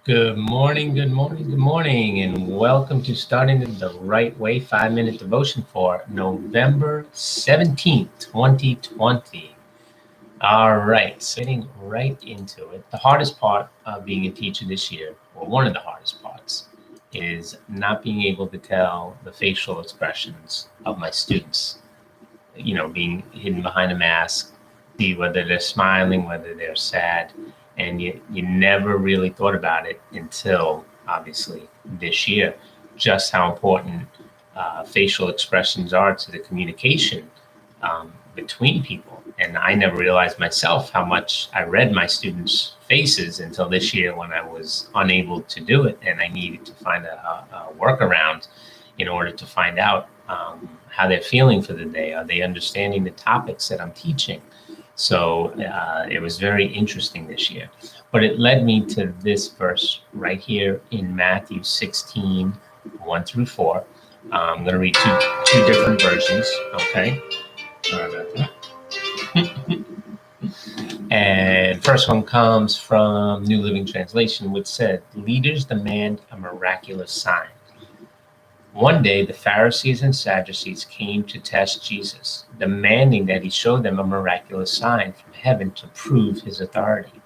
Good morning, good morning, good morning, and welcome to Starting in the Right Way 5-minute devotion for November 17th, 2020. All right, so getting right into it. The hardest part of being a teacher this year, or one of the hardest parts, is not being able to tell the facial expressions of my students. Being hidden behind a mask, see whether they're smiling, whether they're sad, and you never really thought about it until obviously this year, just how important facial expressions are to the communication between people. And I never realized myself how much I read my students' faces until this year when I was unable to do it, and I needed to find a workaround in order to find out how they're feeling for the day. Are they understanding the topics that I'm teaching? So it was very interesting this year. But it led me to this verse right here in Matthew 16, 1 through 4. I'm going to read two different versions, okay? Sorry about that. And first one comes from New Living Translation, which said, "Leaders demand a miraculous sign." One day, the Pharisees and Sadducees came to test Jesus, demanding that he show them a miraculous sign from heaven to prove his authority.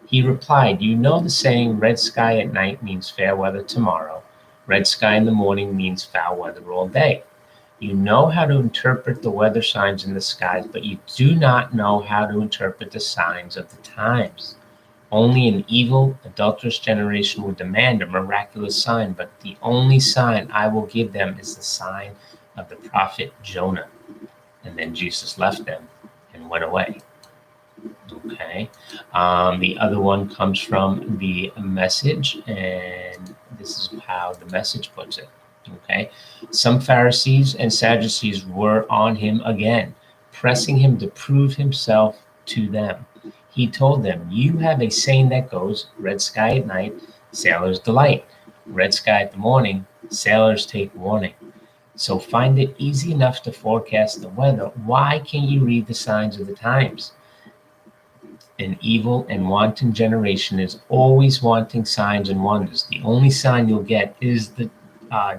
He replied, "You know the saying, red sky at night means fair weather tomorrow. Red sky in the morning means foul weather all day. You know how to interpret the weather signs in the skies, but you do not know how to interpret the signs of the times. Only an evil, adulterous generation would demand a miraculous sign, but the only sign I will give them is the sign of the prophet Jonah." And then Jesus left them and went away. Okay. The other one comes from the Message, and this is how the Message puts it. Okay. "Some Pharisees and Sadducees were on him again, pressing him to prove himself to them. He told them, 'You have a saying that goes, red sky at night, sailors delight. Red sky at the morning, sailors take warning. So find it easy enough to forecast the weather. Why can't you read the signs of the times? An evil and wanton generation is always wanting signs and wonders. The only sign you'll get is the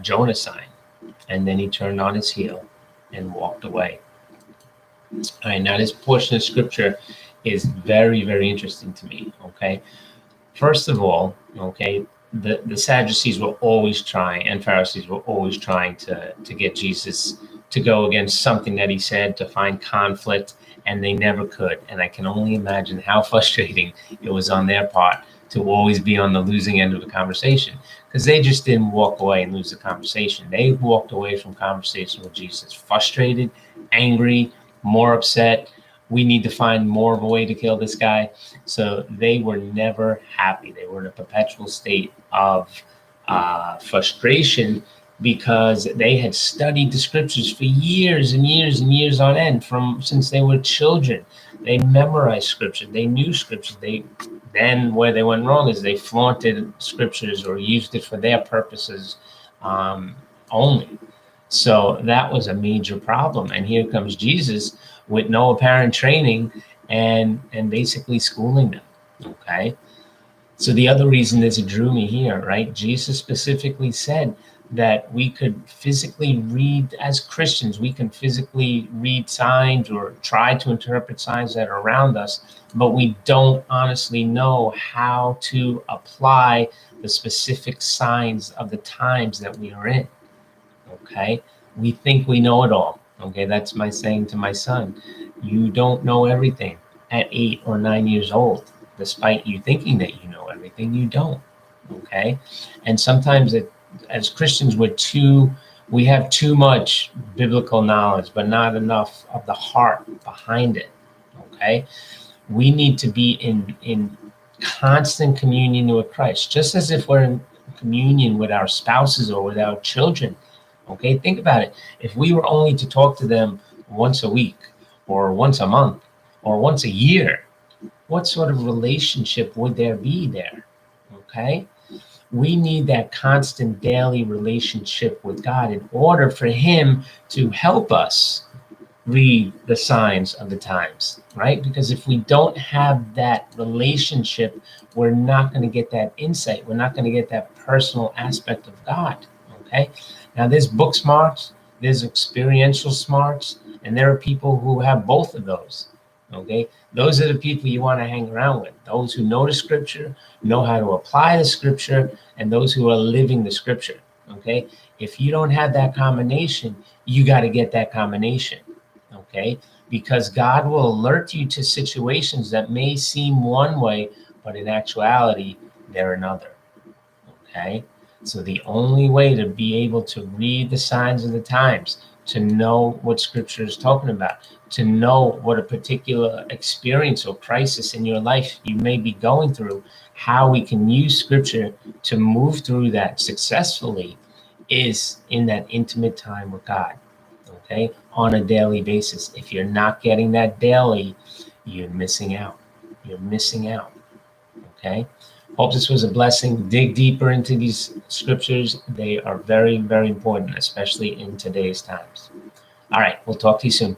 Jonah sign.' And then he turned on his heel and walked away." All right, now this portion of scripture is very, very interesting to me, okay? First of all, okay, the Sadducees were always trying, and Pharisees were always trying to get Jesus to go against something that he said, to find conflict, and they never could. And I can only imagine how frustrating it was on their part to always be on the losing end of the conversation, because they just didn't walk away and lose the conversation. They walked away from conversation with Jesus frustrated, angry, more upset. We need to find more of a way to kill this guy. So they were never happy. They were in a perpetual state of frustration, because they had studied the scriptures for years and years and years on end, since they were children. They memorized scripture. They knew scripture. Then where they went wrong is they flaunted scriptures or used it for their purposes only. So that was a major problem. And here comes Jesus with no apparent training and basically schooling them. Okay. So the other reason this drew me here, right? Jesus specifically said that we could physically read, as Christians, we can physically read signs or try to interpret signs that are around us, but we don't honestly know how to apply the specific signs of the times that we are in. Okay. We think we know it all. Okay. That's my saying to my son. You don't know everything at 8 or 9 years old. Despite you thinking that you know everything, you don't. Okay. And sometimes as Christians, we have too much biblical knowledge, but not enough of the heart behind it. Okay. We need to be in constant communion with Christ, just as if we're in communion with our spouses or with our children. Okay. Think about it. If we were only to talk to them once a week or once a month or once a year, what sort of relationship would there be there? Okay. We need that constant daily relationship with God in order for him to help us read the signs of the times, right? Because if we don't have that relationship, we're not going to get that insight. We're not going to get that personal aspect of God. Okay. Now, there's book smarts, there's experiential smarts, and there are people who have both of those. Okay. Those are the people you want to hang around with. Those who know the scripture, know how to apply the scripture, and those who are living the scripture. Okay. If you don't have that combination, you got to get that combination. Okay, because God will alert you to situations that may seem one way, but in actuality, they're another. Okay, so the only way to be able to read the signs of the times, to know what scripture is talking about, to know what a particular experience or crisis in your life you may be going through, how we can use scripture to move through that successfully, is in that intimate time with God. Okay, on a daily basis. If you're not getting that daily, you're missing out. You're missing out. Okay, hope this was a blessing. Dig deeper into these scriptures. They are very, very important, especially in today's times. All right, we'll talk to you soon.